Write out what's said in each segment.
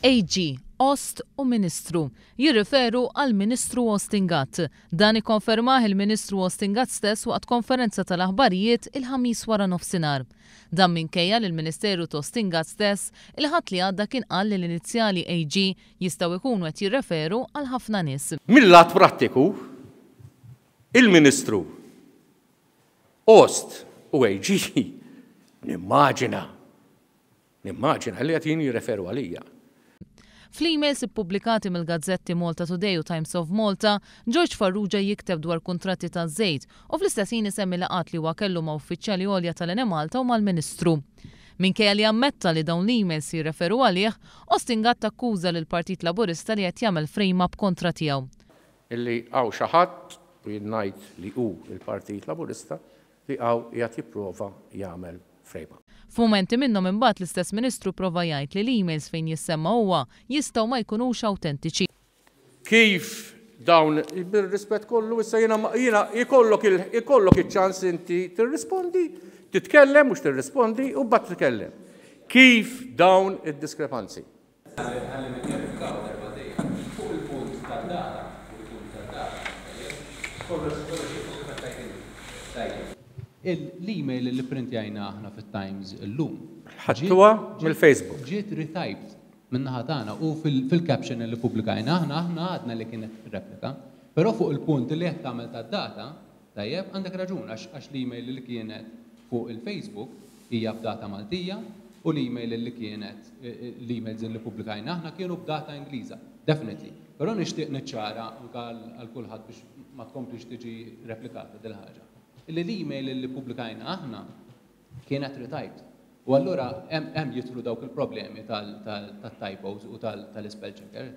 AG, Ost u Ministru. Jirriferu għal Ministru Austin Gatt. Dan ikkonfermah il-Ministru Austin Gatt stess waqt konferenza tal-aħbarijiet il-ħamis wara nofsinhar. Dan minkejja li l-Ministeru ta' Austin Gatt stess il-ħadd li għadda kien qal li l-inizjali AG jistgħu jkunu qed jirreferu għal ħafna nies. Mill-lat prattiku, il-Ministru Ost u AG nimmaġina li qed jirreferu għalija. Fl-emails ippubblikati mill-gazzetti Malta Today u Times of Malta, George Farrugia jikteb dwar kuntratti taż-żejt u fl-istess ħin isemmi laqat li huwa kellu ma' uffiċjali għolja tal-Ene Malta u mal-Ministru. Minkejja li ammetta li dawn l-emails jirreferu għalih, Austin Gatt akkuża lill Partit Laburista li qed jagħmel frame-up kontra tiegħu. Illi hawn xi ħadd u ngħid li hu l-Partit Laburista li hawn qiegħed jipprova jagħmel frame-up. F'mumenti minnhom imbagħad l-istess Ministru prova jgħid li l-emails fejn jissemma huwa jistgħu ma jkunux awtentiċi. Kif dawn bir-rispett kollu issa jiena ikollok iċ-ċans inti tirrispondi, titkellem mhux tirrispondi u mbagħad titkellem. Kif dawn id-diskrepanzi? L-email li printjajna aħna fit-Times illum. Ħadtuha mill-Facebook. Ġiet retyped min-naħa tagħna u fil-caption li pubblikajna aħna għadna li kienet replika. Però fuq il-punt li qed tagħmel tad-data, tajjeb għandek raġun għax l-email li kienet fuq il-Facebook hija b'data Maltija u l-email li kienet l-emails li pubblikajna aħna kienu b'data Ingliża. Definitely. Però nixtieq niċċara anke għal kulħadd biex ma tkomplix tiġi replikata dil ħaġa. L-email li pubblikajna aħna kienet retyped. U allura hemm jidħlu dawk il-problemi tal-typos u tal-spell checker.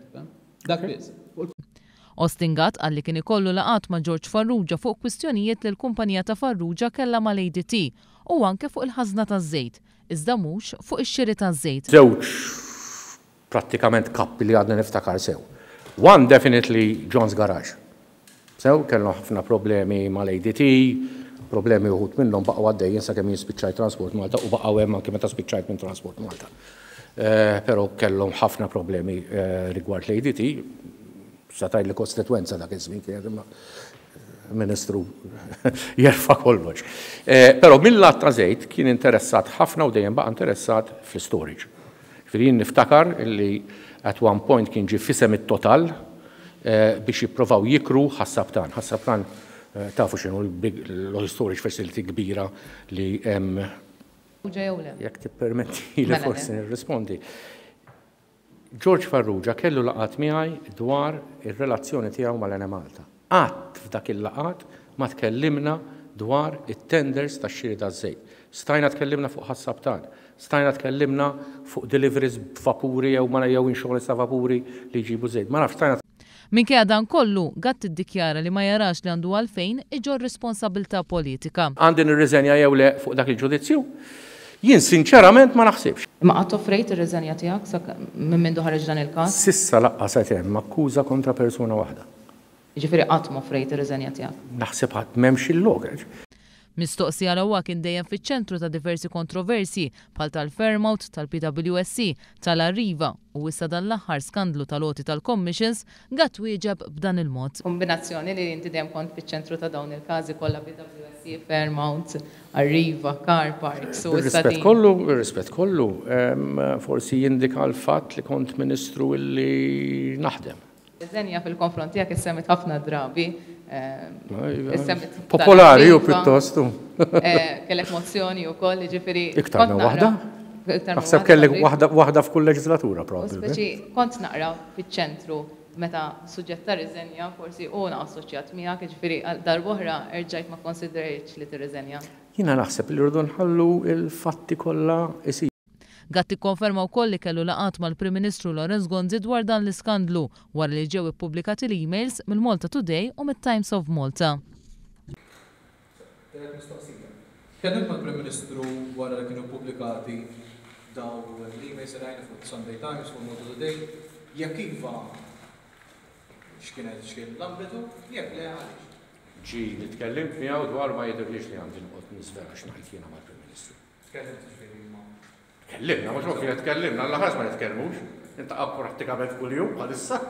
Dak biss. Austin Gatt qal li kien ikollu laqat ma' George Farrugia fuq kwistjonijiet li l-kumpanija ta' Farrugia kellha mal-ADT u anke fuq il-ħażna taż-żejt, iżda mhux fuq ix-xiri taż-żejt. Żewġ prattikament kappi li għadna niftakar sew. One definitely John's Garage. Sew kellna ħafna problemi mal-ADT, problemi uħud minnhom baqgħu għaddejjin sakemm jispiċċaj Transport Malta u baqgħu hemm anke meta spiċċajt minn Transport Malta. Però kellhom ħafna problemi rigward l-ADT, sa tgħid li kostitwenza dak iż-żmien kien Ministru jerfa' kollox. Però mill-lat ta' żejt kien interessat ħafna u dejjem baqa' interessat fl-storage. Jien niftakar li at one point kien ġie fisem it-Total biex jipprovaw jikru ħassabtan. Ħassabtan tafu x'inhu l-storage facility kbira li hemm. Jekk tippermetti li forsi nirrispondi. George Farrugia kellu laqat miegħi dwar ir-relazzjoni tiegħu mal-Ene Malta. Qatt f'dak il-laqat ma tkellimna dwar it-tenders tax-xiri taż-żejt. Stajna tkellimna fuq ħassabtan. Stajna tkellimna fuq deliveries b'vapuri jew insurance ta' vapuri li jġibu żejt. Ma nafx stajna. Minkejja dan kollu, Gatt iddikjara li ma jarax li għandu għalfejn iġor responsabilità politika. Għandi nirriżenja jew le fuq dak il-ġudizzju? Jien sinċerament ma naħsibx. Ma qatt offrejt ir-riżenja tiegħek minn mindu ħareġ dan il-każ? Sissa laqqas qed hemm akkuża kontra persuna waħda. Jiġifieri qatt ma offrejt ir-riżenja tiegħek. Naħseb ħadd m'hemmx il-logħeġ. Mistoqsija l huwa kien dejjem fiċ-ċentru ta' diversi kontroversji bħal tal-Fairmount, tal-PWSC, tal-Arriva u issa dan l-aħħar skandlu tal-oti tal-commissions Gatt wieġeb b'dan il-mod. Kombinazzjoni li inti dejjem kont fiċ-ċentru ta' dawn il-każi kollha PWSC, Fairmount, Arriva, Car Parks u issa din. Ir-rispett kollu forsi jindika l-fatt li kont Ministru illi naħdem. Riżenja fil-konfront tiegħek issemmit ħafna drabi. Popolari u pjuttost. Kellek mozzjoni wkoll, jiġifieri. Iktar minn waħda? Naħseb kellek waħda f'kull leġislatura probabli. Speċi kont naqra fiċ-ċentru meta suġġett ta' riżenja forsi u assoċjat miegħek, jiġifieri darb'oħra erġajt ma konsiderejtx li tirriżenja. Jiena naħseb li rridu nħallu l-fatti kollha isir. Gatt ikkonferma wkoll li kellu laqat mal-Prim Ministru Lawrence Gonzi dwar dan l-iskandlu wara li ġew ippubblikati l-emails mill-Malta Today u mit-Times of Malta. Kellim mal-Prim Ministru wara li kienu pubblikati dawn l-emails rajna fuq Sunday Times fuq Malta Today, jekk iva x'kien l-ambitu, jekk le għaliex. Ġi nitkellimt miegħu dwar ma jidhirlix li għandi noqgħod nisvera x'ngħid jiena mal-Prim Ministru. Tkellimna, mhux ovvja tkellimna, l-ħares ma nitkellmux. Intaqa' prattikament kuljum bħalissa.